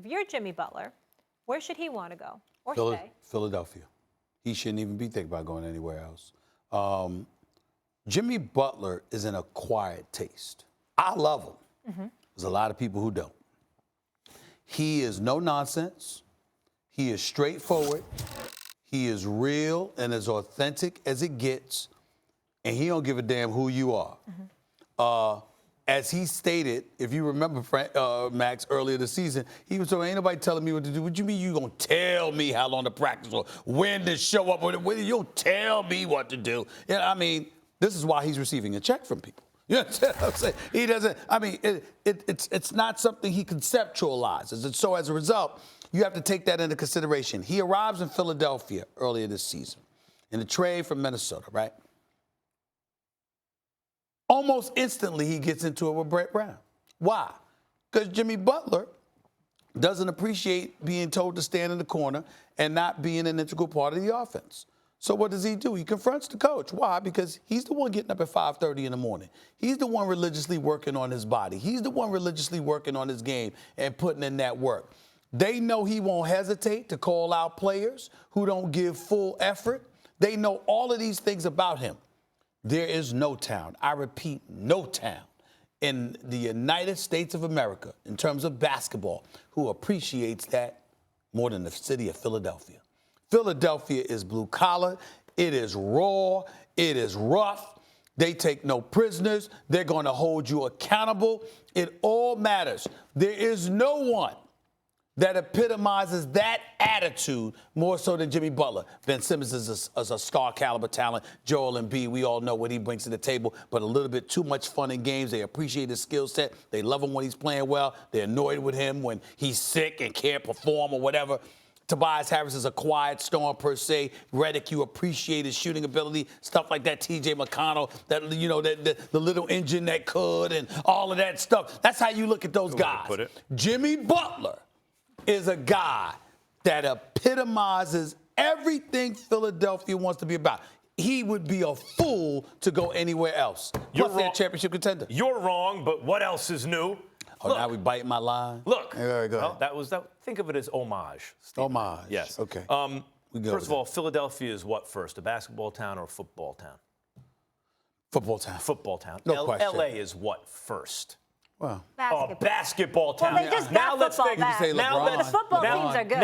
if you're Jimmy Butler, where should he want to go or stay? Philadelphia. He shouldn't even be thinking about going anywhere else. Jimmy Butler is an acquired taste. I love him. There's a lot of people who don't. He is no nonsense. He is straightforward. He is real and as authentic as it gets. And he don't give a damn who you are. As he stated, if you remember, Max, earlier this season, he was saying, ain't nobody telling me what to do. What you mean you gonna tell me how long to practice or when to show up? You don't tell me what to do. Yeah, I mean, this is why he's receiving a check from people. You know what I'm saying? He doesn't, I mean, it's not something he conceptualizes. And so as a result, you have to take that into consideration. He arrives in Philadelphia earlier this season in a trade from Minnesota, right? Almost instantly, he gets into it with Brett Brown. Why? Because Jimmy Butler doesn't appreciate being told to stand in the corner and not being an integral part of the offense. So what does he do? He confronts the coach. Why? Because he's the one getting up at 5:30 in the morning. He's the one religiously working on his body. He's the one religiously working on his game and putting in that work. They know he won't hesitate to call out players who don't give full effort. They know all of these things about him. There is no town, I repeat, no town in the United States of America in terms of basketball who appreciates that more than the city of Philadelphia. Philadelphia is blue collar, it is raw, it is rough. They take no prisoners. They're going to hold you accountable. It all matters. There is no one that epitomizes that attitude more so than Jimmy Butler. Ben Simmons is a star caliber talent. Joel Embiid, we all know what he brings to the table, but a little bit too much fun in games. They appreciate his skill set. They love him when he's playing well. They're annoyed with him when he's sick and can't perform or whatever. Tobias Harris is a quiet storm per se. Redick, you appreciate his shooting ability, stuff like that. T.J. McConnell, that the little engine that could, and all of that stuff. That's how you look at those guys. Jimmy Butler is a guy that epitomizes everything Philadelphia wants to be about. He would be a fool to go anywhere else. Plus, they're a championship contender. You're wrong, but what else is new? Oh, look, now we biting my line? Look. Go well, think of it as homage. Steve. Homage. Yes. Okay. First of all, Philadelphia is what first, a basketball town or a football town? Football town. Football town. No question. L.A. is what first? Well, Basketball. Basketball town. Well, they just got football back. You say LeBron. The football teams are good.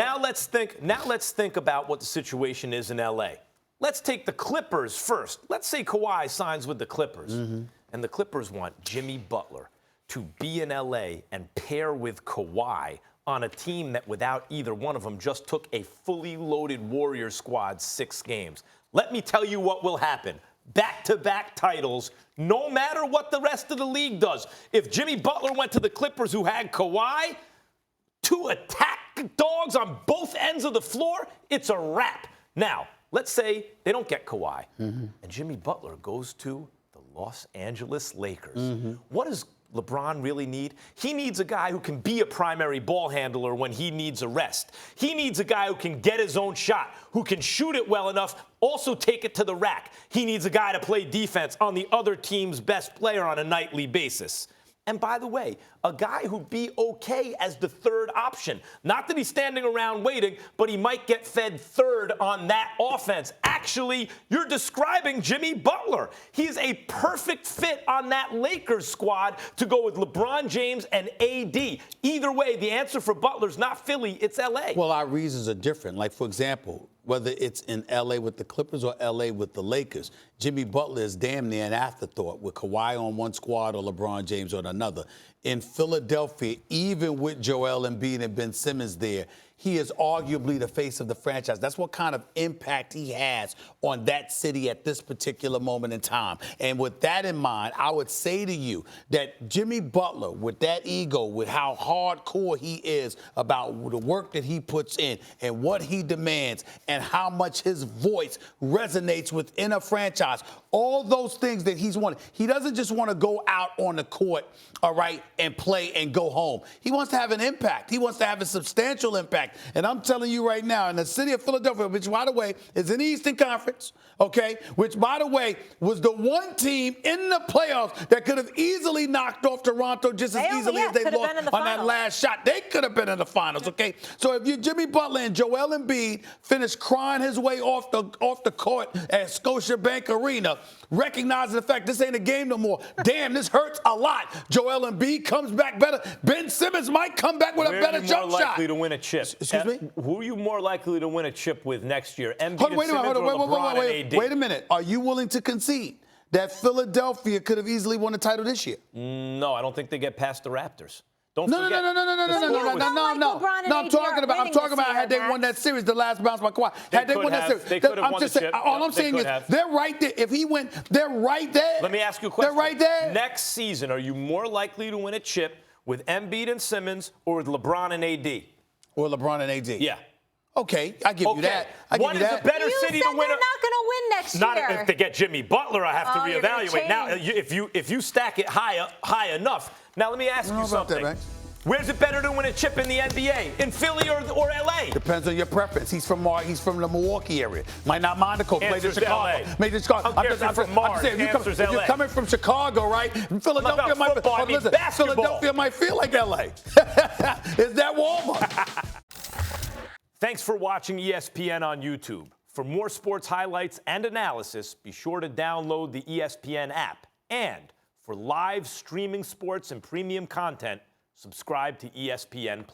Now let's think about what the situation is in L.A. Let's take the Clippers first. Let's say Kawhi signs with the Clippers, and the Clippers want Jimmy Butler to be in L.A. and pair with Kawhi on a team that without either one of them just took a fully loaded Warriors squad 6 games. Let me tell you what will happen. Back-to-back titles, no matter what the rest of the league does. If Jimmy Butler went to the Clippers who had Kawhi, 2 attack dogs on both ends of the floor, it's a wrap. Now, let's say they don't get Kawhi, and Jimmy Butler goes to the Los Angeles Lakers. What does LeBron really need? He needs a guy who can be a primary ball handler when he needs a rest. He needs a guy who can get his own shot, who can shoot it well enough, also take it to the rack. He needs a guy to play defense on the other team's best player on a nightly basis. And by the way, a guy who'd be okay as the third option. Not that he's standing around waiting, but he might get fed third on that offense. Actually, you're describing Jimmy Butler. He's a perfect fit on that Lakers squad to go with LeBron James and AD. Either way, the answer for Butler's not Philly, it's L.A. Well, our reasons are different. Like, for example, whether it's in L.A. with the Clippers or L.A. with the Lakers, Jimmy Butler is damn near an afterthought with Kawhi on one squad or LeBron James on another. In Philadelphia, even with Joel Embiid and Ben Simmons there, he is arguably the face of the franchise. That's what kind of impact he has on that city at this particular moment in time. And with that in mind, I would say to you that Jimmy Butler, with that ego, with how hardcore he is about the work that he puts in and what he demands and how much his voice resonates within a franchise, franchise. All those things that he's wanted. He doesn't just want to go out on the court, all right, and play and go home. He wants to have an impact. He wants to have a substantial impact. And I'm telling you right now, in the city of Philadelphia, which, by the way, is in the Eastern Conference, okay, which, by the way, was the one team in the playoffs that could have easily knocked off Toronto just as easily as they lost on that last shot. They could have been in the finals, okay? So if you're Jimmy Butler and Joel Embiid finish crying his way off the court at Scotiabank Arena, recognizing the fact this ain't a game no more. Damn, this hurts a lot. Joel Embiid comes back better. Ben Simmons might come back with a better jump shot. Who are you more likely to win a chip? Excuse me? Who are you more likely to win a chip with next year? Embiid Hold on, and wait a minute, Simmons or LeBron and AD? Wait a minute. Are you willing to concede that Philadelphia could have easily won the title this year? No, I don't think they get past the Raptors. Don't No. forget. No. I'm talking about had they won that series, the last bounce by Kawhi. Had they won that series, they could have won the chip. All I'm saying is they're right there. If he went, they're right there. Let me ask you a question. They're right there. Next season, are you more likely to win a chip with Embiid and Simmons or with LeBron and AD? Or LeBron and AD. Yeah. Okay, I give you that. What is a better city to win? They're not going to win next year. Not if they get Jimmy Butler. I have to you're gonna reevaluate. Now, if you stack it high enough. Now, let me ask you something. Where's it better to win a chip in the NBA? In Philly or LA? Depends on your preference. He's from the Milwaukee area. Might not mind the cold. Played in Chicago. LA. Made in Chicago. I'm just saying, if you're coming from Chicago, right? Philadelphia might feel like LA. Is that Walmart? Thanks for watching ESPN on YouTube. For more sports highlights and analysis, be sure to download the ESPN app. And for live streaming sports and premium content, subscribe to ESPN+.